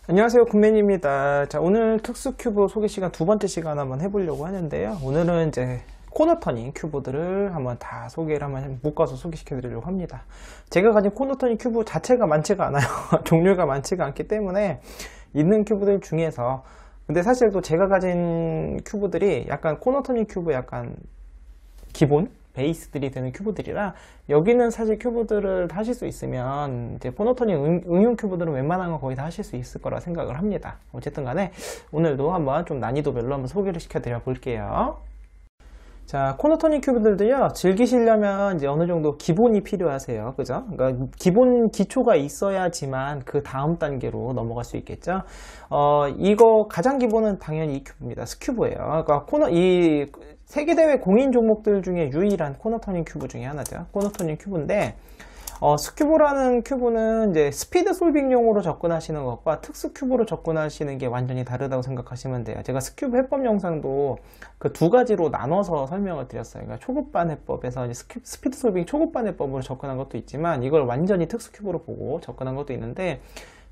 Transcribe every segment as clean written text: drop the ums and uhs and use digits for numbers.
안녕하세요, 군맨입니다. 자, 오늘 특수 큐브 소개 시간 두 번째 시간 한번 해보려고 하는데요. 오늘은 이제 코너 터닝 큐브들을 한번 다 소개를 한번 묶어서 소개시켜 드리려고 합니다. 제가 가진 코너 터닝 큐브 자체가 많지가 않아요. 종류가 많지가 않기 때문에 있는 큐브들 중에서, 근데 사실 또 제가 가진 큐브들이 약간 코너 터닝 큐브 약간 기본 베이스들이 되는 큐브들이라, 여기는 사실 큐브들을 하실 수 있으면 이제 코너터닝 응용 큐브들은 웬만한 거 거의 다 하실 수 있을 거라 생각을 합니다. 어쨌든 간에 오늘도 한번 좀 난이도별로 한번 소개를 시켜드려 볼게요. 자, 코너터닝 큐브들도요, 즐기시려면 이제 어느 정도 기본이 필요하세요. 그죠? 그러니까 기본 기초가 있어야지만 그 다음 단계로 넘어갈 수 있겠죠. 이거 가장 기본은 당연히 이 큐브입니다. 스큐브예요. 그러니까 이 세계대회 공인 종목들 중에 유일한 코너터닝 큐브 중에 하나죠. 코너터닝 큐브인데, 스큐브라는 큐브는 이제 스피드 솔빙용으로 접근하시는 것과 특수 큐브로 접근하시는 게 완전히 다르다고 생각하시면 돼요. 제가 스큐브 해법 영상도 그 두 가지로 나눠서 설명을 드렸어요. 그러니까 초급반 해법에서 이제 스피드 솔빙 초급반 해법으로 접근한 것도 있지만, 이걸 완전히 특수 큐브로 보고 접근한 것도 있는데,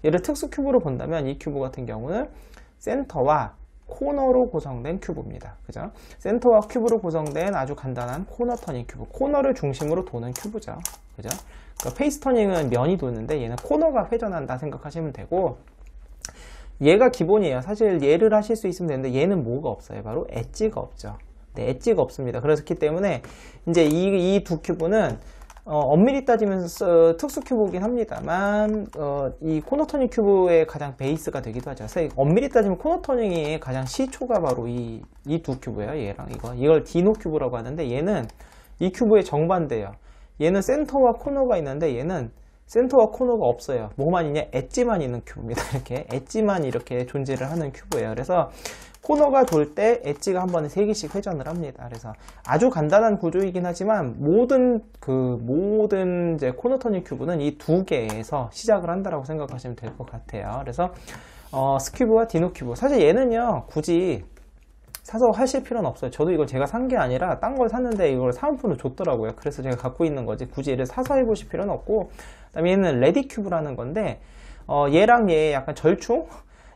얘를 특수 큐브로 본다면 이 큐브 같은 경우는 센터와 코너로 구성된 큐브입니다. 그죠? 센터와 큐브로 구성된 아주 간단한 코너 터닝 큐브. 코너를 중심으로 도는 큐브죠. 그죠? 그러니까 페이스 터닝은 면이 도는데 얘는 코너가 회전한다 생각하시면 되고, 얘가 기본이에요. 사실 얘를 하실 수 있으면 되는데 얘는 뭐가 없어요? 바로 엣지가 없죠. 네, 엣지가 없습니다. 그렇기 때문에 이제 이 두 큐브는 엄밀히 따지면 특수 큐브이긴 합니다만, 이 코너 터닝 큐브의 가장 베이스가 되기도 하죠. 엄밀히 따지면 코너 터닝의 가장 시초가 바로 이 두 큐브예요. 얘랑 이걸 디노 큐브라고 하는데, 얘는 이 큐브의 정반대예요. 얘는 센터와 코너가 있는데 얘는 센터와 코너가 없어요. 뭐만 있냐? 엣지만 있는 큐브입니다. 이렇게 엣지만 이렇게 존재를 하는 큐브예요. 그래서 코너가 돌 때 엣지가 한 번에 3개씩 회전을 합니다. 그래서 아주 간단한 구조이긴 하지만 모든 이제 코너 터닝 큐브는 이 두 개에서 시작을 한다라고 생각하시면 될 것 같아요. 그래서 스큐브와 디노 큐브, 사실 얘는요 굳이 사서 하실 필요는 없어요. 저도 이걸 제가 산 게 아니라 딴 걸 샀는데 이걸 사은품으로 줬더라고요. 그래서 제가 갖고 있는 거지 굳이 얘를 사서 해보실 필요는 없고, 그 다음에 얘는 레디 큐브라는 건데, 얘랑 얘 약간 절충?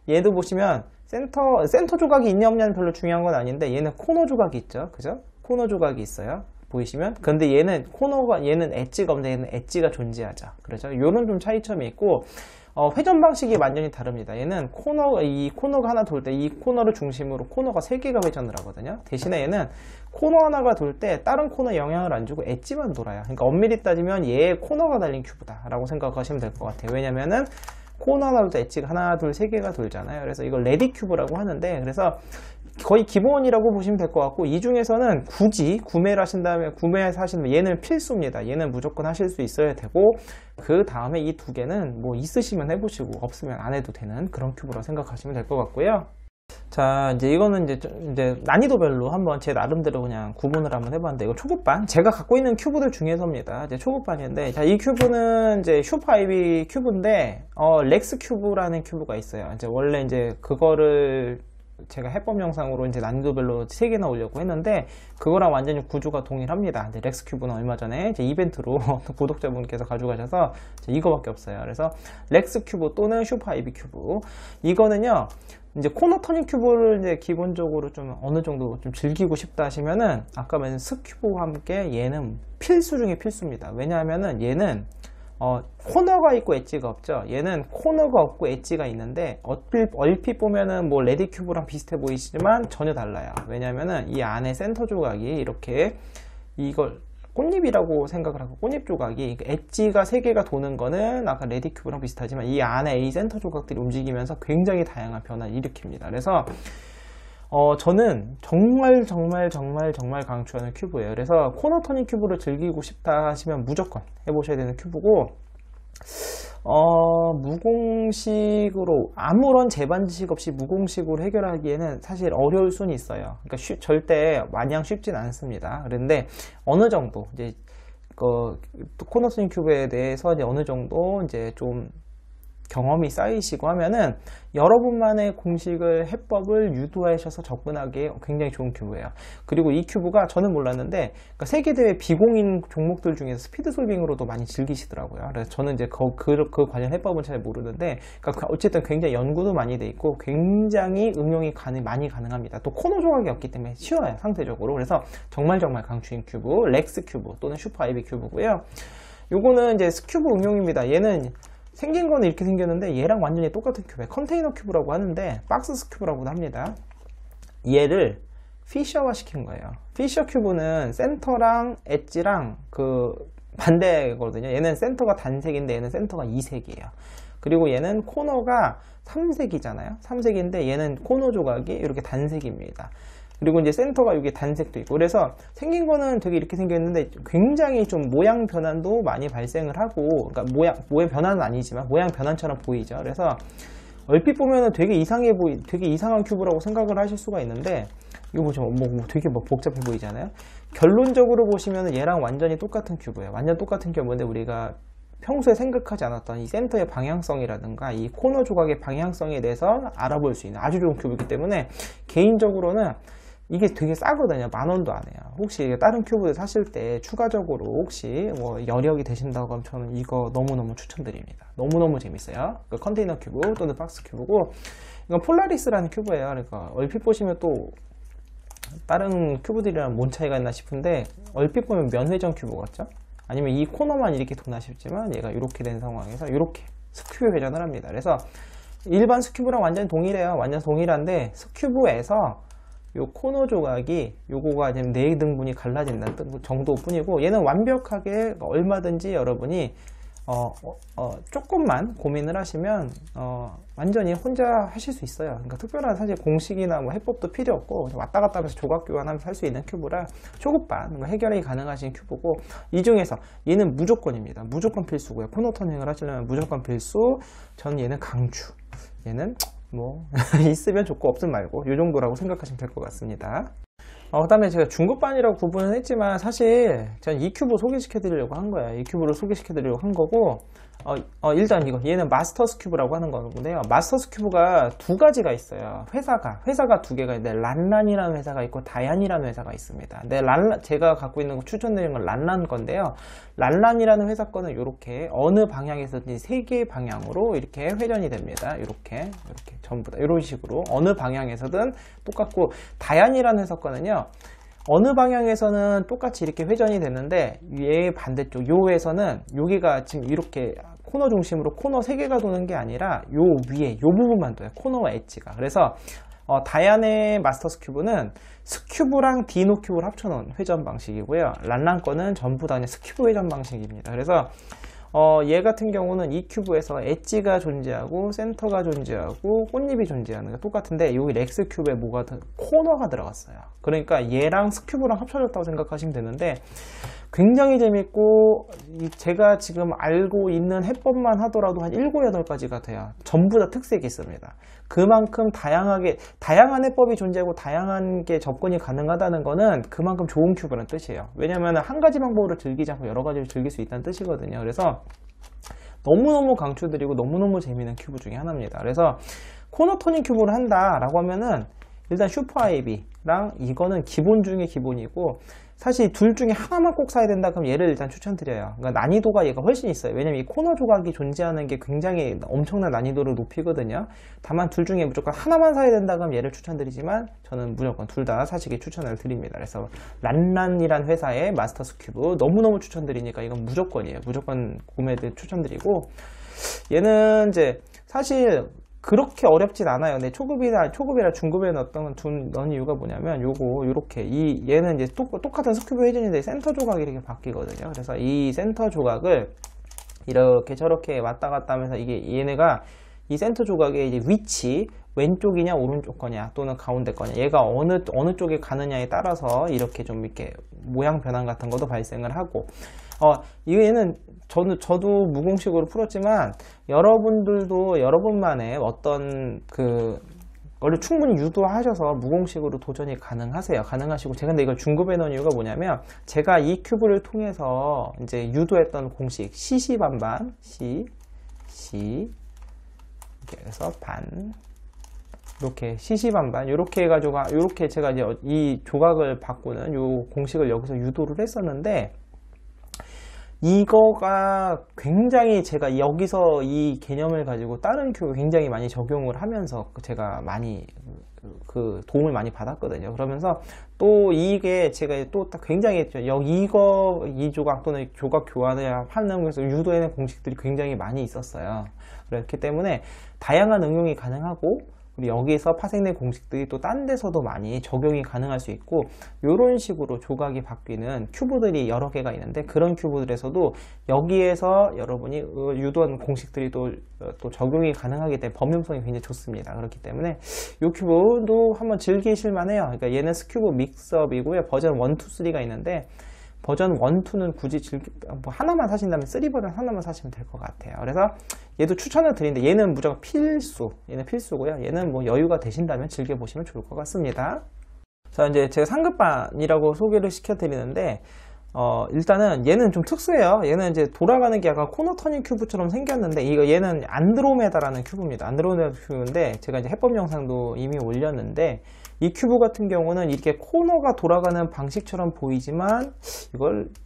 얘도 보시면 센터 조각이 있냐 없냐는 별로 중요한 건 아닌데, 얘는 코너 조각이 있죠. 그죠? 코너 조각이 있어요. 보이시면? 근데 얘는 엣지가 없는데 얘는 엣지가 존재하죠. 그렇죠? 요런 좀 차이점이 있고, 회전 방식이 완전히 다릅니다. 얘는 이 코너가 하나 돌 때 이 코너를 중심으로 코너가 3개가 회전을 하거든요. 대신에 얘는 코너 하나가 돌 때 다른 코너에 영향을 안 주고 엣지만 돌아요. 그러니까 엄밀히 따지면 얘의 코너가 달린 큐브다라고 생각하시면 될 것 같아요. 왜냐면은 코너 하나 돌 때 엣지가 하나, 둘, 3개가 돌잖아요. 그래서 이걸 레디 큐브라고 하는데, 그래서 거의 기본이라고 보시면 될 것 같고, 이 중에서는 굳이 구매를 구매해서 하시면 얘는 필수입니다. 얘는 무조건 하실 수 있어야 되고, 그 다음에 이 두 개는 뭐 있으시면 해보시고 없으면 안 해도 되는 그런 큐브라고 생각하시면 될 것 같고요. 자, 이제 이거는 이제 난이도별로 한번 제 나름대로 그냥 구분을 한번 해봤는데, 이거 초급반, 제가 갖고 있는 큐브들 중에서입니다. 이제 초급반인데, 자, 이 큐브는 이제 슈퍼-아이비 큐브인데, 렉스 큐브라는 큐브가 있어요. 이제 원래 이제 그거를 제가 해법 영상으로 이제 난이도별로 3개나 올려고 했는데, 그거랑 완전히 구조가 동일합니다. 근데 렉스 큐브는 얼마 전에 이제 이벤트로 구독자분께서 가져가셔서 이거밖에 없어요. 그래서 렉스 큐브 또는 슈퍼-아이비 큐브, 이거는요 이제 코너 터닝 큐브를 이제 기본적으로 좀 어느 정도 좀 즐기고 싶다 하시면은, 아까 말한 스큐브와 함께 얘는 필수 중에 필수입니다. 왜냐하면은 얘는 코너가 있고 엣지가 없죠. 얘는 코너가 없고 엣지가 있는데, 얼핏 보면은 뭐 레디 큐브랑 비슷해 보이시지만 전혀 달라요. 왜냐면은 이 안에 센터 조각이 이렇게, 이걸 꽃잎이라고 생각을 하고, 꽃잎 조각이 엣지가 3개가 도는 거는 아까 레디 큐브랑 비슷하지만, 이 안에 이 센터 조각들이 움직이면서 굉장히 다양한 변화를 일으킵니다. 그래서 저는 정말 강추하는 큐브예요. 그래서 코너 터닝 큐브를 즐기고 싶다 하시면 무조건 해보셔야 되는 큐브고, 무공식으로 아무런 재반 지식 없이 무공식으로 해결하기에는 사실 어려울 수는 있어요. 그러니까 절대 마냥 쉽진 않습니다. 그런데 어느 정도 이제 코너 터닝 큐브에 대해서 이제 어느 정도 이제 좀 경험이 쌓이시고 하면은 여러분만의 공식을 해법을 유도하셔서 접근하기에 굉장히 좋은 큐브예요. 그리고 이 큐브가 저는 몰랐는데 그러니까 세계대회 비공인 종목들 중에서 스피드 솔빙으로도 많이 즐기시더라고요. 그래서 저는 이제 그 관련 해법은 잘 모르는데 그러니까 어쨌든 굉장히 연구도 많이 돼 있고 굉장히 응용이 많이 가능합니다. 또 코너 조각이 없기 때문에 쉬워요, 상대적으로. 그래서 정말 강추인 큐브, 렉스 큐브 또는 슈퍼 아이비 큐브고요. 요거는 이제 스큐브 응용입니다. 얘는 생긴 거는 이렇게 생겼는데 얘랑 완전히 똑같은 큐브예요. 컨테이너 큐브라고 하는데 박스 스큐브라고도 합니다. 얘를 피셔화 시킨 거예요. 피셔 큐브는 센터랑 엣지랑 그 반대거든요. 얘는 센터가 단색인데 얘는 센터가 이색이에요. 그리고 얘는 코너가 3색이잖아요. 3색인데 얘는 코너 조각이 이렇게 단색입니다. 그리고 이제 센터가 이게 단색도 있고, 그래서 생긴 거는 되게 이렇게 생겼는데 굉장히 좀 모양 변환도 많이 발생을 하고, 그러니까 모양 변환은 아니지만 모양 변환처럼 보이죠. 그래서 얼핏 보면은 되게 되게 이상한 큐브라고 생각을 하실 수가 있는데, 이거 보시면 되게 복잡해 보이잖아요. 결론적으로 보시면은 얘랑 완전히 똑같은 큐브예요. 완전 똑같은 큐브인데 우리가 평소에 생각하지 않았던 이 센터의 방향성이라든가 이 코너 조각의 방향성에 대해서 알아볼 수 있는 아주 좋은 큐브이기 때문에 개인적으로는 이게 되게 싸거든요. 10,000원도 안 해요. 혹시 다른 큐브를 사실 때 추가적으로 혹시 뭐 여력이 되신다고 하면 저는 이거 너무너무 추천드립니다. 너무너무 재밌어요. 그 컨테이너 큐브 또는 박스 큐브고, 이건 폴라리스라는 큐브예요. 그러니까 얼핏 보시면 또 다른 큐브들이랑 뭔 차이가 있나 싶은데 얼핏 보면 면회전 큐브 같죠? 아니면 이 코너만 이렇게 도나 싶지만 얘가 이렇게 된 상황에서 이렇게 스큐브 회전을 합니다. 그래서 일반 스큐브랑 완전 동일해요. 완전 동일한데 스큐브에서 요 코너 조각이 요거가 지금 4등분이 갈라진다는 정도뿐이고, 얘는 완벽하게 얼마든지 여러분이 조금만 고민을 하시면 완전히 혼자 하실 수 있어요. 그러니까 특별한 사실 공식이나 뭐 해법도 필요 없고 왔다 갔다 하면서 조각 교환하면서 할 수 있는 큐브라 초급반 해결이 가능하신 큐브고, 이 중에서 얘는 무조건입니다. 무조건 필수고요. 코너 터닝을 하시려면 무조건 필수. 저는 얘는 강추. 얘는 뭐 있으면 좋고 없으면 말고 이 정도라고 생각하시면 될 것 같습니다. 그 다음에 제가 중급반이라고 구분을 했지만 사실 저는 이 큐브 소개시켜 드리려고 한 거예요. 이 큐브를 소개시켜 드리려고 한 거고, 일단 얘는 마스터스 큐브라고 하는 거는데요. 마스터스 큐브가 두 가지가 있어요. 회사가 두 개가 있는데 란란이라는 회사가 있고 다얀이라는 회사가 있습니다. 근데 제가 갖고 있는 거 추천드리는 건 란란 건데요. 란란이라는 회사 거는 이렇게 어느 방향에서든지 세 개의 방향으로 이렇게 회전이 됩니다. 이렇게 전부 다 이런 식으로 어느 방향에서든 똑같고, 다얀이라는 회사 거는요, 어느 방향에서는 똑같이 이렇게 회전이 되는데 얘 반대쪽 요 회에서는 여기가 지금 이렇게 코너 중심으로 코너 3개가 도는 게 아니라 요 위에 요 부분만 도요. 코너와 엣지가. 그래서 다얀의 마스터스 큐브는 스큐브랑 디노 큐브를 합쳐놓은 회전 방식이고요. 란란 거는 전부 다 그냥 스큐브 회전 방식입니다. 그래서 얘 같은 경우는 이 큐브에서 엣지가 존재하고 센터가 존재하고 꽃잎이 존재하는 게 똑같은데 여기 렉스 큐브에 코너가 들어갔어요. 그러니까 얘랑 스큐브랑 합쳐졌다고 생각하시면 되는데 굉장히 재밌고, 제가 지금 알고 있는 해법만 하더라도 한 7, 8가지가 돼요. 전부 다 특색이 있습니다. 그만큼 다양한 해법이 존재하고 다양한 게 접근이 가능하다는 거는 그만큼 좋은 큐브라는 뜻이에요. 왜냐면 한 가지 방법으로 즐기지 않고 여러 가지를 즐길 수 있다는 뜻이거든요. 그래서 너무너무 강추드리고 너무너무 재미있는 큐브 중에 하나입니다. 그래서 코너 토닝 큐브를 한다라고 하면은 일단 슈퍼 아이비랑 이거는 기본 중에 기본이고, 사실 둘 중에 하나만 꼭 사야 된다 그럼 얘를 일단 추천드려요. 그러니까 난이도가 얘가 훨씬 있어요. 왜냐면 이 코너 조각이 존재하는 게 굉장히 엄청난 난이도를 높이거든요. 다만 둘 중에 무조건 하나만 사야 된다 그럼 얘를 추천드리지만 저는 무조건 둘 다 사시기 추천을 드립니다. 그래서 란란이란 회사의 마스터스 큐브 너무너무 추천드리니까 이건 무조건이에요. 무조건 구매를 추천드리고, 얘는 이제 사실 그렇게 어렵진 않아요. 근데 초급이나 중급에 넣은 이유가 뭐냐면 얘는 이제 똑같은 스큐브 회전인데 센터 조각이 이렇게 바뀌거든요. 그래서 이 센터 조각을 이렇게 저렇게 왔다 갔다 하면서 얘네가 이 센터 조각의 이제 위치, 왼쪽이냐 오른쪽 거냐 또는 가운데 거냐, 얘가 어느 쪽에 가느냐에 따라서 이렇게 좀 이렇게 모양 변환 같은 것도 발생을 하고, 얘는 저도 무공식으로 풀었지만 여러분들도 여러분만의 어떤 거를 충분히 유도하셔서 무공식으로 도전이 가능하시고, 제가 근데 이걸 중급에 넣은 이유가 뭐냐면 제가 이 큐브를 통해서 이제 유도했던 공식 CC 반반 C 그래서 반 이렇게 시시반반 이렇게 해가지고 이렇게 제가 이제 이 조각을 바꾸는 요 공식을 여기서 유도를 했었는데, 이거가 굉장히 제가 여기서 이 개념을 가지고 다른 큐브 굉장히 많이 적용을 하면서 제가 많이 그 도움을 많이 받았거든요. 그러면서 또 이게 제가 또 굉장히 이 조각 또는 조각 교환을 하는 것에서 유도해낸 공식들이 굉장히 많이 있었어요. 그렇기 때문에 다양한 응용이 가능하고, 우리 여기에서 파생된 공식들이 또 딴 데서도 많이 적용이 가능할 수 있고, 이런 식으로 조각이 바뀌는 큐브들이 여러 개가 있는데, 그런 큐브들에서도 여기에서 여러분이 유도한 공식들이 또 적용이 가능하기 때문에 범용성이 굉장히 좋습니다. 그렇기 때문에 이 큐브도 한번 즐기실 만해요. 그러니까 얘는 스큐브 믹스업이고요. 버전 1, 2, 3가 있는데, 버전 1, 2는 굳이 뭐 하나만 사신다면 3 버전 하나만 사시면 될 것 같아요. 그래서 얘도 추천을 드리는데, 얘는 무조건 필수, 얘는 필수고요. 얘는 뭐 여유가 되신다면 즐겨보시면 좋을 것 같습니다. 자, 이제 제가 상급반이라고 소개를 시켜드리는데, 일단은 얘는 좀 특수해요. 얘는 이제 돌아가는 게 약간 코너 터닝 큐브처럼 생겼는데, 얘는 안드로메다라는 큐브입니다. 안드로메다 큐브인데, 제가 이제 해법 영상도 이미 올렸는데, 이 큐브 같은 경우는 이렇게 코너가 돌아가는 방식처럼 보이지만,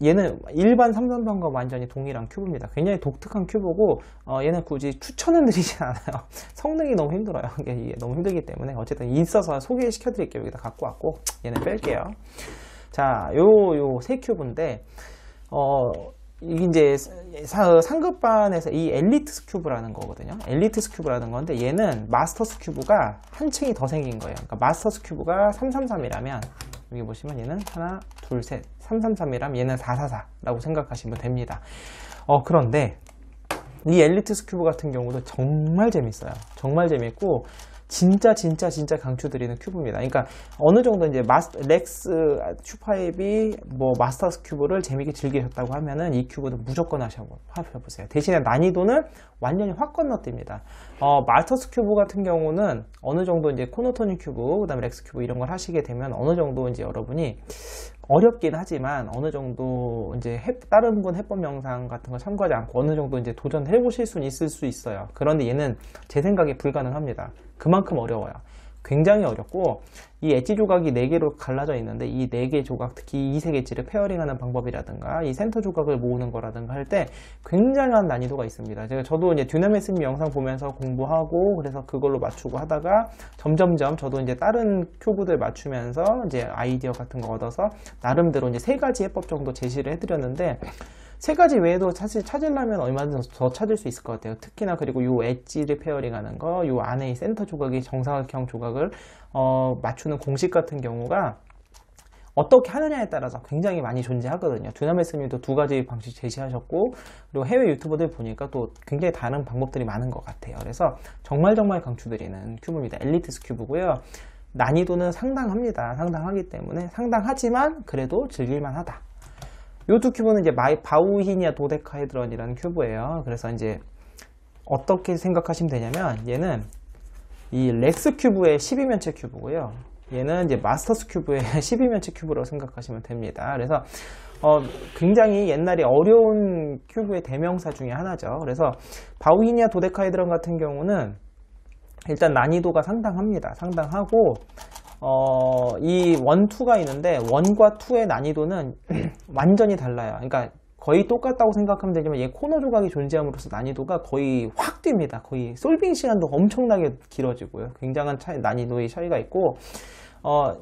얘는 일반 삼선반과 완전히 동일한 큐브입니다. 굉장히 독특한 큐브고, 얘는 굳이 추천은 드리진 않아요. 성능이 너무 힘들어요. 이게 너무 힘들기 때문에. 어쨌든 있어서 소개시켜 드릴게요. 여기다 갖고 왔고, 얘는 뺄게요. 자, 요 세 큐브인데, 이게 이제 상급반에서 이 엘리트스 큐브라는 거거든요. 엘리트스 큐브라는 건데, 얘는 마스터스 큐브가 한 층이 더 생긴 거예요. 그러니까 마스터스 큐브가 333이라면 여기 보시면 얘는 하나, 둘, 셋, 333이라면 얘는 444라고 생각하시면 됩니다. 그런데 이 엘리트스 큐브 같은 경우도 정말 재밌어요. 정말 재밌고 진짜 강추드리는 큐브입니다. 그러니까 어느 정도 이제 렉스 슈파이비 뭐 마스터스 큐브를 재밌게 즐기셨다고 하면은 이 큐브는 무조건 하셔보세요. 대신에 난이도는 완전히 확 건너뜁니다. 마스터스 큐브 같은 경우는 어느 정도 이제 코노토니 큐브, 그다음에 렉스 큐브 이런 걸 하시게 되면 어느 정도 이제 여러분이 어렵긴 하지만 어느 정도 이제 다른 분 해법 영상 같은 거 참고하지 않고 어느 정도 이제 도전해 보실 수는 있을 수 있어요. 그런데 얘는 제 생각에 불가능합니다. 그만큼 어려워요. 굉장히 어렵고, 이 엣지 조각이 4개로 갈라져 있는데 이 4개 조각, 특히 이 3개 엣지를 페어링하는 방법이라든가 이 센터 조각을 모으는 거라든가 할 때 굉장한 난이도가 있습니다. 저도 이제 듀나메스님 영상 보면서 공부하고 그래서 그걸로 맞추고 하다가 점점점 저도 이제 다른 큐브들 맞추면서 이제 아이디어 같은 거 얻어서 나름대로 이제 3가지 해법 정도 제시를 해드렸는데, 3가지 외에도 사실 찾으려면 얼마든지 더 찾을 수 있을 것 같아요. 특히나 그리고 요 엣지를 페어링 하는 거, 요 안에 이 센터 조각이 정사각형 조각을 맞추는 공식 같은 경우가 어떻게 하느냐에 따라서 굉장히 많이 존재하거든요. 듀나메스님도 2가지 방식 제시하셨고, 그리고 해외 유튜버들 보니까 또 굉장히 다른 방법들이 많은 것 같아요. 그래서 정말 강추드리는 큐브입니다. 엘리트스 큐브고요. 난이도는 상당합니다. 상당하기 때문에 상당하지만 그래도 즐길만하다. 이 두 큐브는 이제 바우히니아 도데카헤드런이라는 큐브예요. 그래서 이제 어떻게 생각하시면 되냐면, 얘는 이 렉스 큐브의 12면체 큐브고요. 얘는 이제 마스터스 큐브의 12면체 큐브라고 생각하시면 됩니다. 그래서 굉장히 옛날에 어려운 큐브의 대명사 중에 하나죠. 그래서 바우히니아 도데카헤드런 같은 경우는 일단 난이도가 상당합니다. 상당하고, 이 1, 2가 있는데 1과 2의 난이도는 완전히 달라요. 그러니까 거의 똑같다고 생각하면 되지만 얘 코너 조각이 존재함으로써 난이도가 거의 확 뜁니다. 거의 솔빙 시간도 엄청나게 길어지고요. 굉장한 난이도의 차이가 있고,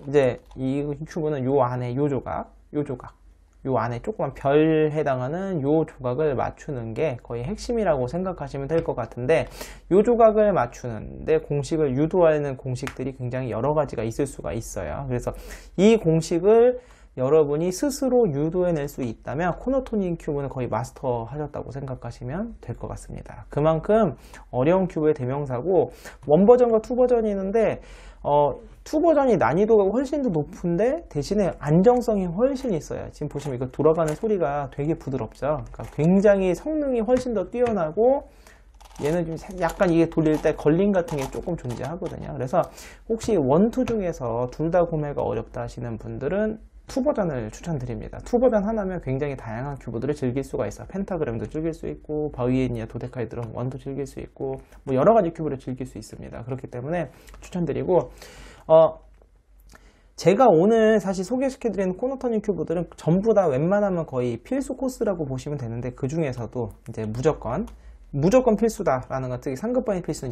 이제 이 큐브는 요 안에 요 조각, 요 안에 조그만 별 해당하는 요 조각을 맞추는 게 거의 핵심이라고 생각하시면 될 것 같은데, 요 조각을 맞추는데 공식을 유도하는 공식들이 굉장히 여러 가지가 있을 수가 있어요. 그래서 이 공식을 여러분이 스스로 유도해낼 수 있다면 코노토닝 큐브는 거의 마스터 하셨다고 생각하시면 될 것 같습니다. 그만큼 어려운 큐브의 대명사고, 1버전과 2버전이 있는데 2버전이 난이도가 훨씬 더 높은데 대신에 안정성이 훨씬 있어요. 지금 보시면 이거 돌아가는 소리가 되게 부드럽죠. 그러니까 굉장히 성능이 훨씬 더 뛰어나고, 얘는 좀 약간 이게 돌릴 때 걸림 같은 게 조금 존재하거든요. 그래서 혹시 1, 2 중에서 둘 다 구매가 어렵다 하시는 분들은 2 버전을 추천드립니다. 2 버전 하나면 굉장히 다양한 큐브들을 즐길 수가 있어요. 펜타그램도 즐길 수 있고, 바위에니아 도데카헤드론 1도 즐길 수 있고, 뭐 여러 가지 큐브를 즐길 수 있습니다. 그렇기 때문에 추천드리고, 제가 오늘 사실 소개시켜드리는 코너터닝 큐브들은 전부 다 웬만하면 거의 필수 코스라고 보시면 되는데, 그 중에서도 이제 무조건 필수다라는 것, 특히 상급반이 필수,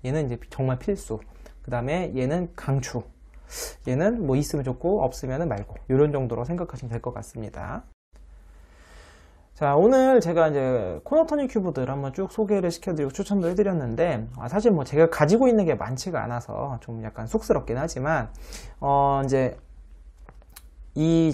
얘는 이제 정말 필수. 그 다음에 얘는 강추. 얘는 뭐 있으면 좋고 없으면 말고, 이런 정도로 생각하시면 될 것 같습니다. 자, 오늘 제가 이제 코너터닝 큐브들 한번 쭉 소개를 시켜드리고 추천도 해드렸는데, 사실 뭐 제가 가지고 있는 게 많지가 않아서 좀 약간 쑥스럽긴 하지만, 이제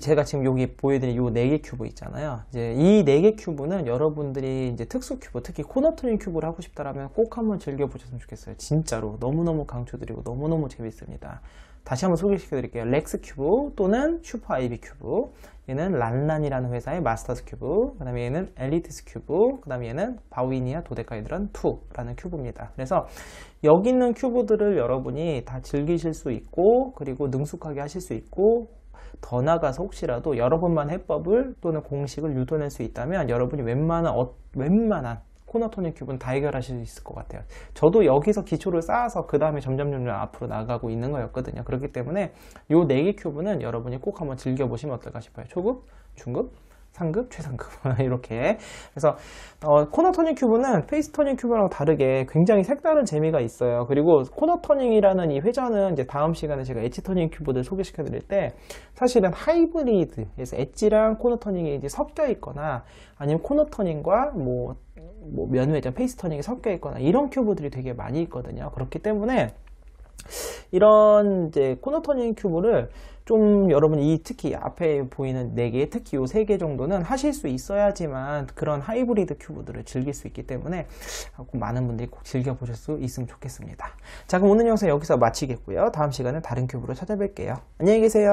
제가 지금 여기 보여드린 요 4개 큐브 있잖아요. 이제 이 4개 큐브는 여러분들이 이제 특수 큐브, 특히 코너터닝 큐브를 하고 싶다라면 꼭 한번 즐겨보셨으면 좋겠어요. 진짜로 너무너무 강추드리고 너무너무 재밌습니다. 다시 한번 소개시켜 드릴게요. 렉스 큐브 또는 슈퍼 아이비 큐브, 얘는 란란이라는 회사의 마스터즈 큐브, 그 다음에 얘는 엘리티스 큐브, 그 다음에 얘는 바위니아 도데카헤드론 2라는 큐브입니다. 그래서 여기 있는 큐브들을 여러분이 다 즐기실 수 있고, 그리고 능숙하게 하실 수 있고, 더 나아가서 혹시라도 여러분만 해법을 또는 공식을 유도낼 수 있다면 여러분이 웬만한 코너터닝 큐브는 다 해결하실 수 있을 것 같아요. 저도 여기서 기초를 쌓아서 그 다음에 점점 앞으로 나가고 있는 거였거든요. 그렇기 때문에 요 4개 큐브는 여러분이 꼭 한번 즐겨보시면 어떨까 싶어요. 초급, 중급, 상급, 최상급 이렇게. 그래서 코너터닝 큐브는 페이스터닝 큐브랑 다르게 굉장히 색다른 재미가 있어요. 그리고 코너터닝이라는 이 회전은 이제 다음 시간에 제가 엣지터닝 큐브들 소개시켜 드릴 때 사실은 하이브리드, 그래서 엣지랑 코너터닝이 이제 섞여 있거나, 아니면 코너터닝과 뭐 면회전 페이스터닝이 섞여 있거나, 이런 큐브들이 되게 많이 있거든요. 그렇기 때문에 이런 이제 코너터닝 큐브를 좀 여러분이 특히 앞에 보이는 4개, 특히 요 3개 정도는 하실 수 있어야지만 그런 하이브리드 큐브들을 즐길 수 있기 때문에 많은 분들이 꼭 즐겨보실 수 있으면 좋겠습니다. 자, 그럼 오늘 영상 여기서 마치겠고요. 다음 시간에 다른 큐브로 찾아뵐게요. 안녕히 계세요.